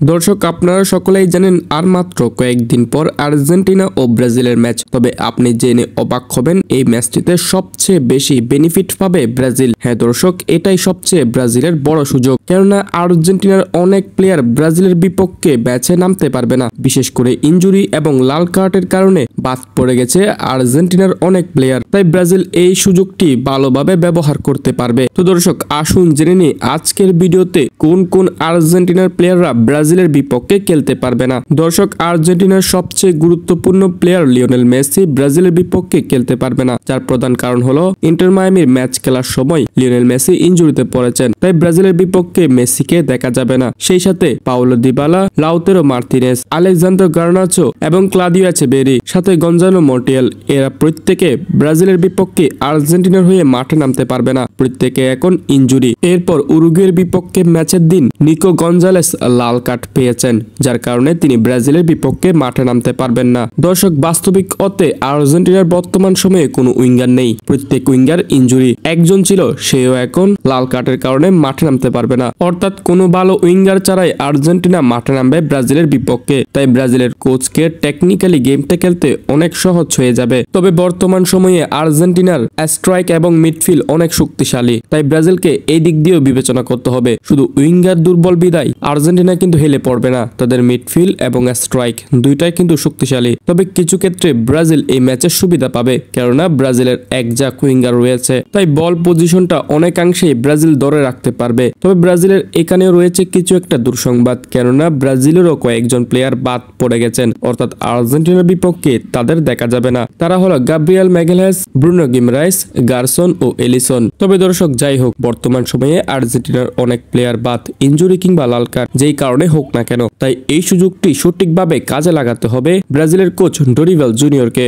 দর্শক, আপনারা সকলেই জানেন আর মাত্র কয়েকদিন পর আর্জেন্টিনা ও ব্রাজিলের ম্যাচ। তবে আপনি জেনে অবাক হবেন, এই ম্যাচটিতে সবচেয়ে বেশি বেনিফিট পাবে ব্রাজিল। হ্যাঁ দর্শক, এটাই সবচেয়ে ব্রাজিলের বড় সুযোগ, কেননা আর্জেন্টিনার অনেক প্লেয়ার ব্রাজিলের বিপক্ষে ম্যাচে নামতে পারবে না। বিশেষ করে ইনজুরি এবং লাল কার্ডের কারণে বাদ পড়ে গেছে আর্জেন্টিনার অনেক প্লেয়ার। তাই ব্রাজিল এই সুযোগটি ভালোভাবে ব্যবহার করতে পারবে। তো দর্শক, আসুন জেনে নিই আজকের ভিডিওতে কোন কোন আর্জেন্টিনার প্লেয়াররা ব্রাজিলের বিপক্ষে খেলতে পারবে না। দর্শক, আর্জেন্টিনার সবচেয়ে গুরুত্বপূর্ণ প্লেয়ার লিওনেল মেসি ব্রাজিলের বিপক্ষে খেলতে পারবে না, যার প্রধান কারণ হলো ইন্টার মায়ামির ম্যাচ খেলার সময় লিওনেল মেসি ইনজুরিতে পড়েছেন। তাই ব্রাজিলের বিপক্ষে মেসিকে দেখা যাবে না। সেই সাথে Paulo Dybala, Lautaro Martinez, Alejandro Garnacho এবং ক্লাদিও এচেবেরি, সাথে গঞ্জালো মন্টিয়েল, এরা প্রত্যেকে ব্রাজিলের বিপক্ষে আর্জেন্টিনার হয়ে মাঠে নামতে পারবে না। প্রত্যেকে এখন ইনজুরি। এরপর উরুগুয়ের বিপক্ষে ম্যাচের দিন নিকো গঞ্জালেস লাল কার্ড পেয়েছেন, যার কারণে তিনি ব্রাজিলের বিপক্ষে মাঠে নামতে পারবেন না। দর্শক, বাস্তবিক অর্থে আর্জেন্টিনার বর্তমান সময়ে কোনো উইঙ্গার নেই, প্রত্যেক উইঙ্গার ইনজুরি। একজন ছিল, সেও এখন লাল কার্ডের কারণে মাঠে নামতে পারবে না। অর্থাৎ কোনো ভালো উইঙ্গার ছাড়াই আর্জেন্টিনা মাঠে নামবে ব্রাজিলের বিপক্ষে। তাই ব্রাজিলের কোচকে টেকনিক্যালি গেমটা খেলতে অনেক সহজ হয়ে যাবে। তবে বর্তমান সময়ে আর্জেন্টিনার স্ট্রাইক এবং মিডফিল্ড অনেক শক্তিশালী, তাই ব্রাজিলকে এই দিক দিয়েও বিবেচনা করতে হবে। শুধু উইঙ্গার দুর্বল বিদায় আর্জেন্টিনা কিন্তু হেলে পড়বে না, তাদের মিডফিল্ড এবং স্ট্রাইক দুইটাই কিন্তু শক্তিশালী। তবে কিছু ক্ষেত্রে ব্রাজিল এই ম্যাচের সুবিধা পাবে, কেননা ব্রাজিলের একজাক উইঙ্গার রয়েছে। তাই বল পজিশনটা অনেকাংশেই ব্রাজিল ধরে রাখতে পারবে। তবে ব্রাজিলের এখানেও রয়েছে কিছু একটা দুঃসংবাদ, কেননা ব্রাজিলেরও কয়েকজন প্লেয়ার বাদ পড়ে গেছেন, অর্থাৎ আর্জেন্টিনার বিপক্ষে তাদের দেখা যাবে না। তারা হলো গাব্রিয়েল ম্যাগালহাস, ব্রুনো গিমরাইস, গারসন ও এলিসন। তবে দর্শক, যাই হোক, বর্তমান সময়ে আর্জেন্টিনার অনেক প্লেয়ার বাদ, ইনজুরি কিংবা লাল কার্ড যেই কারণে হোক না কেন। তাই এই সুযোগটি সঠিকভাবে কাজে লাগাতে হবে ব্রাজিলের কোচ ডরিভাল জুনিয়রকে।